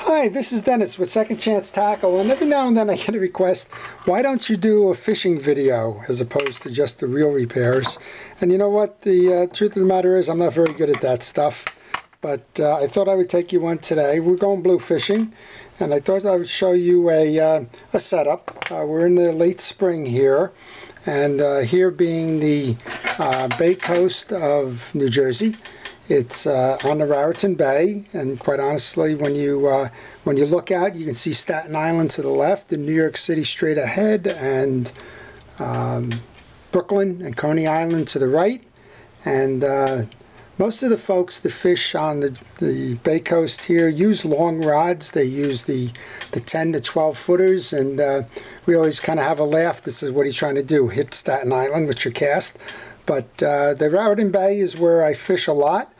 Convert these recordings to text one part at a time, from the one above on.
Hi, this is Dennis with Second Chance Tackle, and every now and then I get a request, why don't you do a fishing video as opposed to just the reel repairs? And you know what, the truth of the matter is I'm not very good at that stuff, but I thought I would take you one today. We're going blue fishing, and I thought I would show you a setup. We're in the late spring here, and here being the Bay Coast of New Jersey. It's on the Raritan Bay, and quite honestly, when you look out, you can see Staten Island to the left, and New York City straight ahead, and Brooklyn and Coney Island to the right. And most of the folks that fish on the Bay Coast here use long rods. They use the 10 to 12 footers, and we always kind of have a laugh. This is what he's trying to do, hit Staten Island with your cast. But the Raritan Bay is where I fish a lot.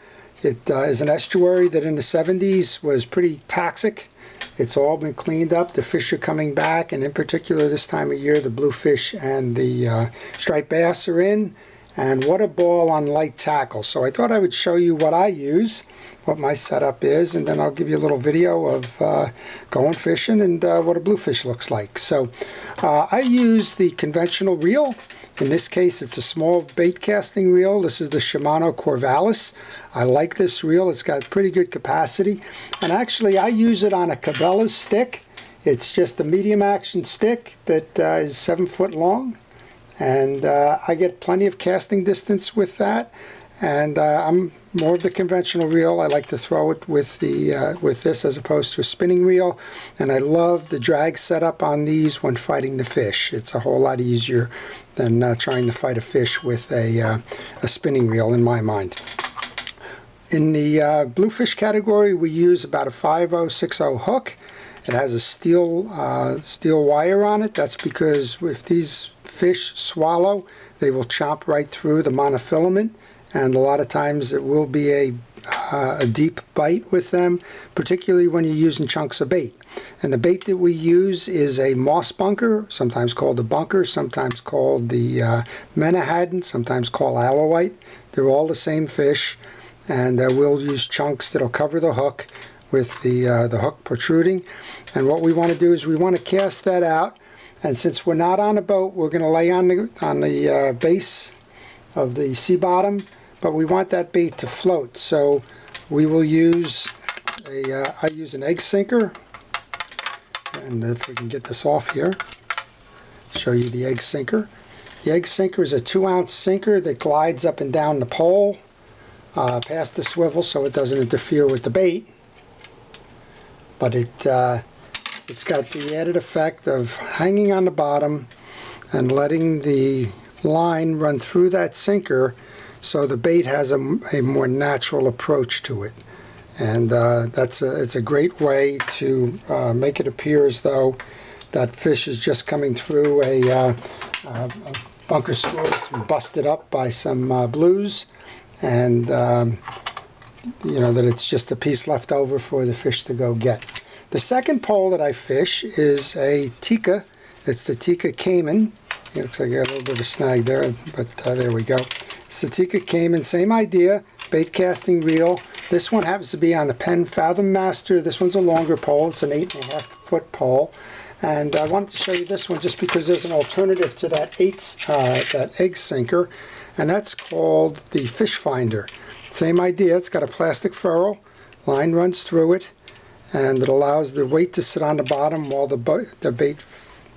It is an estuary that in the 70s was pretty toxic. It's all been cleaned up. The fish are coming back, and in particular this time of year, the bluefish and the striped bass are in. And what a ball on light tackle. So I thought I would show you what I use, what my setup is, and then I'll give you a little video of going fishing and what a bluefish looks like. So I use the conventional reel. In this case, it's a small bait casting reel. This is the Shimano Corvallis. I like this reel. It's got pretty good capacity. And actually, I use it on a Cabela's stick. It's just a medium action stick that is 7 foot long. And I get plenty of casting distance with that. And I'm more of the conventional reel. I like to throw it with this as opposed to a spinning reel. And I love the drag setup on these when fighting the fish. It's a whole lot easier than trying to fight a fish with a spinning reel, in my mind. In the bluefish category, we use about a 5060 hook. It has a steel wire on it. That's because if these fish swallow, they will chomp right through the monofilament, and a lot of times it will be a deep bite with them, particularly when you're using chunks of bait. And the bait that we use is a moss bunker, sometimes called a bunker, sometimes called the menhaden, sometimes called alowite. They're all the same fish, and we'll use chunks that'll cover the hook with the hook protruding. And what we want to do is we want to cast that out, and since we're not on a boat, we're going to lay on the base of the sea bottom, but we want that bait to float. So we will use I use an egg sinker, and if we can get this off here, show you the egg sinker. The egg sinker is a 2-ounce sinker that glides up and down the pole past the swivel so it doesn't interfere with the bait, but it's got the added effect of hanging on the bottom and letting the line run through that sinker so the bait has a more natural approach to it. And it's a great way to make it appear as though that fish is just coming through a bunker screw that's been busted up by some blues, and you know, that it's just a piece left over for the fish to go get. The second pole that I fish is a Tikka. It's the Tikka Cayman. It looks like I got a little bit of a snag there, but there we go. It's the Tikka Cayman, same idea, bait casting reel. This one happens to be on the Penn Fathom Master. This one's a longer pole. It's an 8.5 foot pole. And I wanted to show you this one just because there's an alternative to that egg sinker, and that's called the Fish Finder. Same idea. It's got a plastic ferrule. Line runs through it, and it allows the weight to sit on the bottom while the bait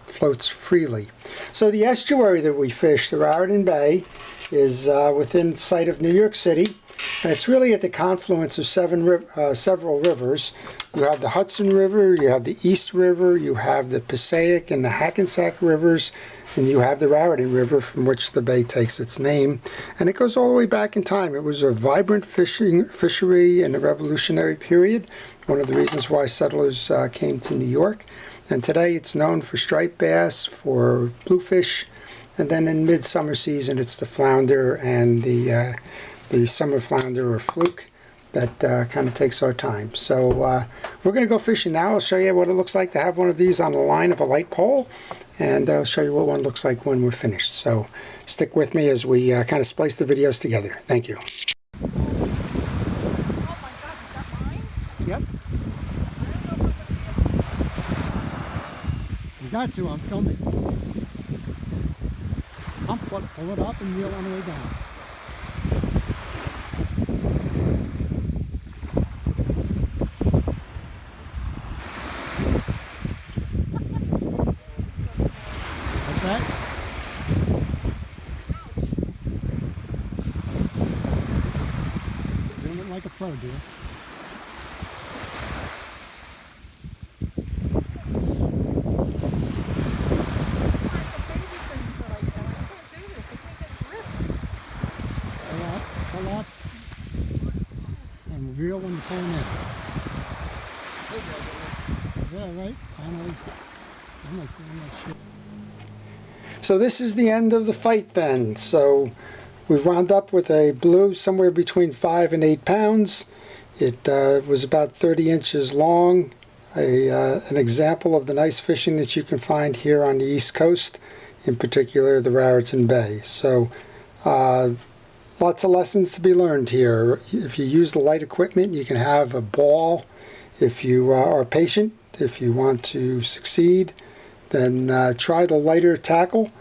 floats freely. So the estuary that we fish, the Raritan Bay, is within sight of New York City, and it's really at the confluence of several rivers. You have the Hudson River, you have the East River, you have the Passaic and the Hackensack rivers, and you have the Raritan River, from which the bay takes its name. And it goes all the way back in time. It was a vibrant fishery in the Revolutionary period, one of the reasons why settlers came to New York. And today it's known for striped bass, for bluefish, and then in midsummer season it's the flounder and the summer flounder or fluke that kind of takes our time. So we're going to go fishing now. I'll show you what it looks like to have one of these on the line of a light pole, and I'll show you what one looks like when we're finished. So stick with me as we kind of splice the videos together. Thank you. Oh my God, is that mine? Yep. I don't know if I'm You got to, I'm filming. Pull it up and reel on the way down. What's that? Doing it like a pro, dude. Pull up and reel when you pull them in. Yeah, right. Finally. I'm not sure. So this is the end of the fight then. So we wound up with a blue somewhere between 5 and 8 pounds. It was about 30 inches long. An example of the nice fishing that you can find here on the East Coast, in particular the Raritan Bay. So lots of lessons to be learned here. If you use the light equipment, you can have a ball. If you are patient, if you want to succeed, then try the lighter tackle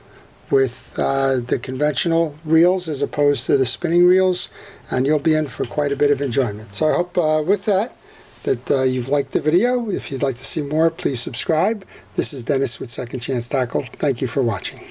with the conventional reels as opposed to the spinning reels, and you'll be in for quite a bit of enjoyment. So I hope with that you've liked the video. If you'd like to see more, please subscribe. This is Dennis with Second Chance Tackle. Thank you for watching.